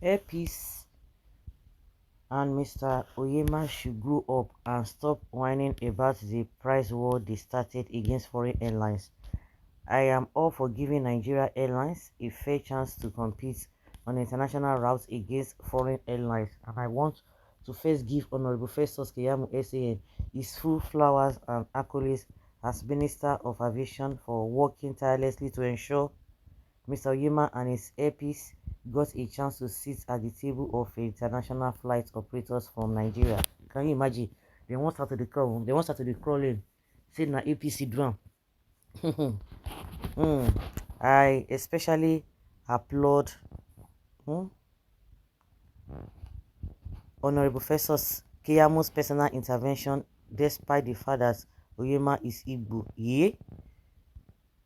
Airpeace and Mr. Onyema should grow up and stop whining about the price war they started against foreign airlines. I am all for giving Nigeria Airlines a fair chance to compete on international routes against foreign airlines, and I want to first give Honorable Festus Keyamo SAN his full flowers and accolades as Minister of Aviation for working tirelessly to ensure Mr. Onyema and his airpiece got a chance to sit at the table of international flight operators from Nigeria. Can you imagine? They won't start to the crawl. They won't start to the crawling. Say na APC drum. I especially applaud hmm, Honorable Festus Keyamo's personal intervention despite the fact that Onyema is Igbo. Yeah?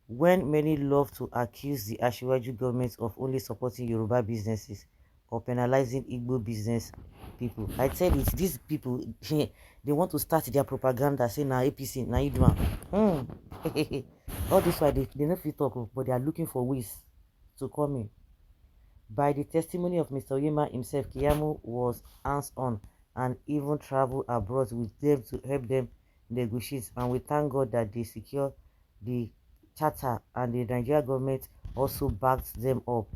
When many love to accuse the Asiwaju government of only supporting Yoruba businesses or penalizing Igbo business people, I tell it, these people, they want to start their propaganda saying, na APC, na Idwan. All this why they not fit talk, but they are looking for ways to come in. By the testimony of Mr. Onyema himself, Keyamo was hands-on and even traveled abroad with them to help them negotiate, and we thank God that they secured the charter and the Nigerian government also backed them up.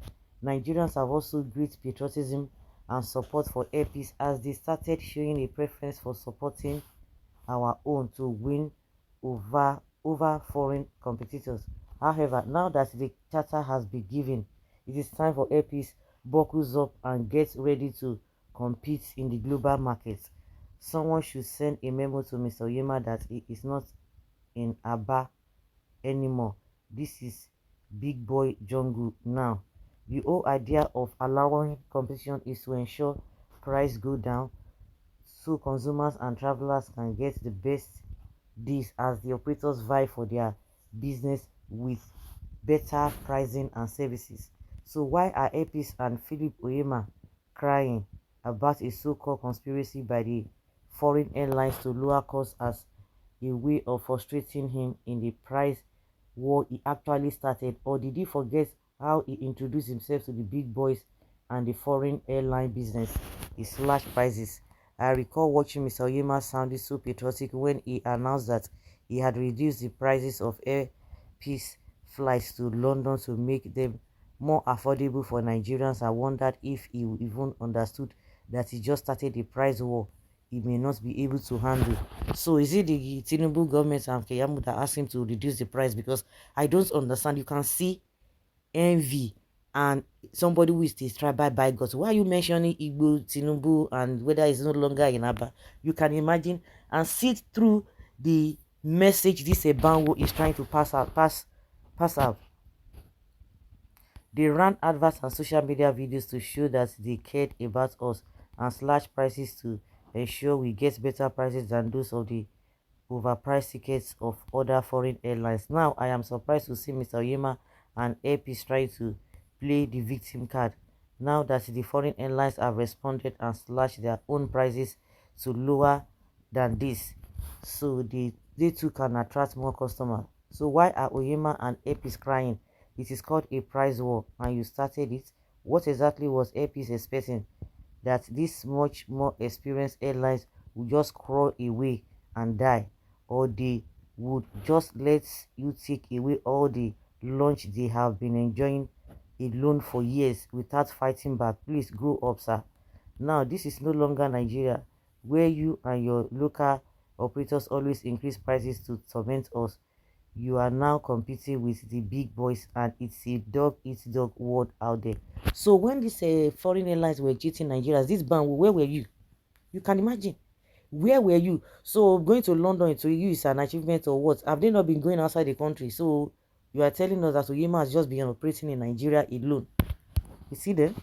Nigerians have also great patriotism and support for airpeace as they started showing a preference for supporting our own to win over foreign competitors. However, now that the charter has been given, it is time for airpeace buckles up and get ready to compete in the global market. Someone should send a memo to Mr. Onyema that he is not in Aba anymore. This is big boy jungle now. The whole idea of allowing competition is to ensure price go down so consumers and travelers can get the best deals as the operators vie for their business with better pricing and services. So why are Airpeace and Philip Onyema crying about a so-called conspiracy by the foreign airlines to lower costs as a way of frustrating him in the price war he actually started? Or did he forget how he introduced himself to the big boys and the foreign airline business? He slashed prices. I recall watching Mr. Onyema sounding so patriotic when he announced that he had reduced the prices of Airpeace flights to London to make them more affordable for Nigerians. I wondered if he even understood that he just started a price war he may not be able to handle. So is it the Tinubu government and Keyamo that asked him to reduce the price? Because I don't understand. You can see envy and somebody who is a tribal bigot. Why are you mentioning Igbo, Tinubu, and whether it's no longer in Aba? You can imagine and see through the message this Ebanwo is trying to pass out. They ran adverts and social media videos to show that they cared about us and slash prices to ensure we get better prices than those of the overpriced tickets of other foreign airlines. Now, I am surprised to see Mr. Onyema and Airpeace trying to play the victim card. Now that the foreign airlines have responded and slashed their own prices to lower than this, so they too can attract more customers. So why are Onyema and Airpeace crying? It is called a price war and you started it. What exactly was Airpeace expecting? That this much more experienced airlines would just crawl away and die, or they would just let you take away all the lunch they have been enjoying alone for years without fighting back? Please grow up, sir. Now this is no longer Nigeria where you and your local operators always increase prices to torment us. You are now competing with the big boys and it's a dog eat dog world out there. So when these foreign airlines were cheating Nigerians, this ban, where were you? You can imagine. Where were you? So going to London to you is an achievement or what? Have they not been going outside the country? So you are telling us that Onyema has just been operating in Nigeria alone. You see them?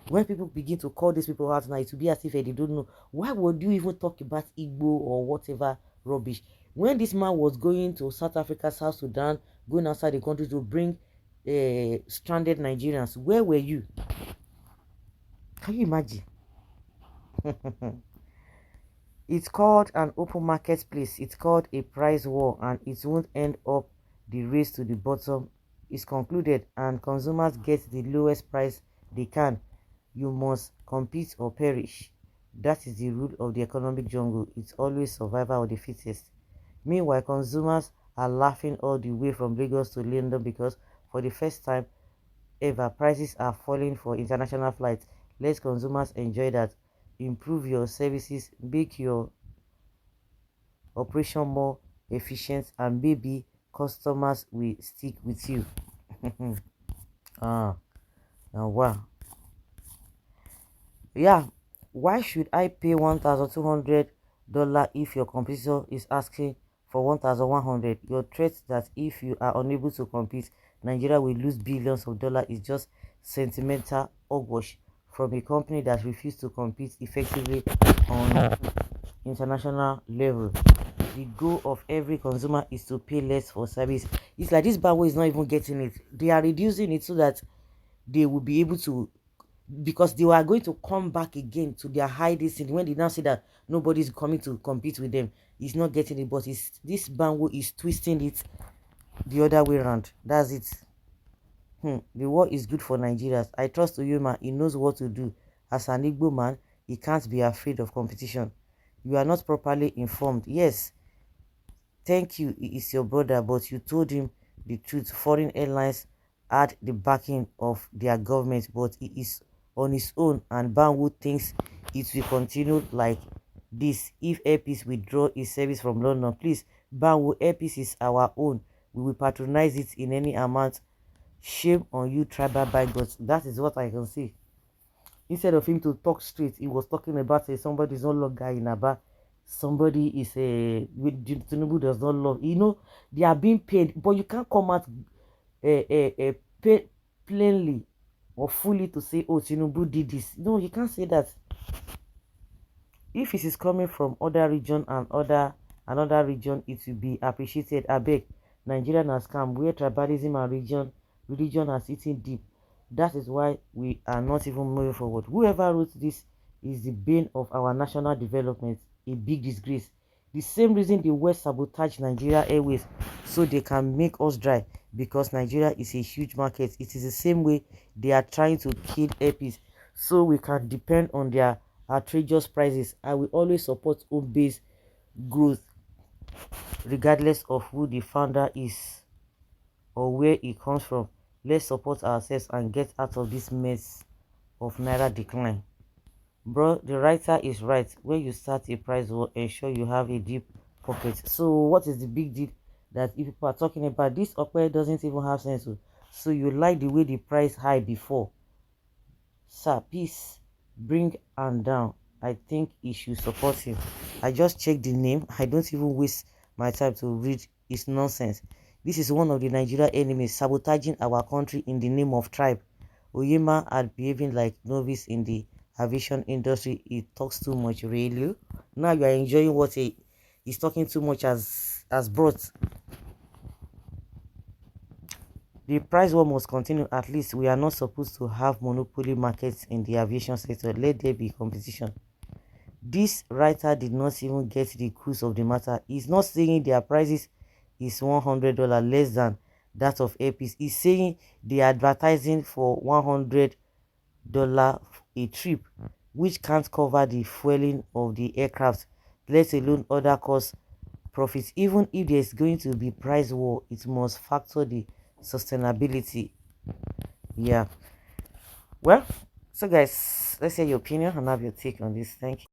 When people begin to call these people out now, it will be as if they don't know. Why would you even talk about Igbo or whatever rubbish? When this man was going to South Africa, South Sudan, going outside the country to bring stranded Nigerians, where were you? Can you imagine? It's called an open marketplace. It's called a price war, and it won't end up the race to the bottom is concluded, and consumers get the lowest price they can. You must compete or perish. That is the rule of the economic jungle. It's always survival of the fittest. Meanwhile, consumers are laughing all the way from Lagos to London because for the first time ever, prices are falling for international flights. Let consumers enjoy that. Improve your services, make your operation more efficient, and maybe customers will stick with you. ah, now wow. Yeah, why should I pay $1,200 if your competitor is asking for 1,100? Your threat that if you are unable to compete, Nigeria will lose billions of dollars is just sentimental hogwash from a company that refused to compete effectively on international level. The goal of every consumer is to pay less for service. It's like this Banwo is not even getting it. They are reducing it so that they will be able to, because they were going to come back again to their high destiny when they now see that nobody is coming to compete with them. He's not getting it, but this Banwo is twisting it the other way around. That's it. The war is good for Nigerians. I trust Onyema. He knows what to do. As an Igbo man, he can't be afraid of competition. You are not properly informed. Yes, thank you. He is your brother, but you told him the truth. Foreign airlines had the backing of their government, but he is on his own, and Banwood thinks it will continue like this if Airpeace withdraw his service from London. Please, Banwood, Airpeace is our own. We will patronize it in any amount. Shame on you, tribal bigots. That is what I can see. Instead of him to talk straight, he was talking about somebody is no longer in Aba. Somebody is a Tinubu does not love. They are being paid, but you can't come out pay plainly or fully to say, oh, Tinubu did this. No, you can't say that. If it is coming from other region and another region, it will be appreciated. I beg, Nigerian has come where tribalism and religion has eaten deep. That is why we are not even moving forward. Whoever wrote this is the bane of our national development, a big disgrace. The same reason the West sabotage Nigeria Airways so they can make us dry, because Nigeria is a huge market. It is the same way they are trying to kill Airpeace so we can depend on their outrageous prices. I will always support home-based growth regardless of who the founder is or where it comes from. Let's support ourselves and get out of this mess of naira decline. Bro, the writer is right. When you start a price war, ensure you have a deep pocket. So what is the big deal that if people are talking about this? Okwe doesn't even have sense. So you like the way the price high before. Sir, peace, bring and down. I think he should support him. I just checked the name. I don't even waste my time to read his nonsense. This is one of the Nigeria enemies sabotaging our country in the name of tribe. Onyema are behaving like novice in the aviation industry. He talks too much, really. Now you are enjoying what he's talking too much as brought. The price war must continue. At least we are not supposed to have monopoly markets in the aviation sector. Let there be competition. This writer did not even get the crux of the matter. He's not saying their prices is $100 less than that of Airpeace. He's saying they are advertising for $100 a trip, which can't cover the fueling of the aircraft, let alone other cost profits. Even if there's going to be price war, it must factor the sustainability. Yeah. Well, so guys, let's hear your opinion and have your take on this. Thank you.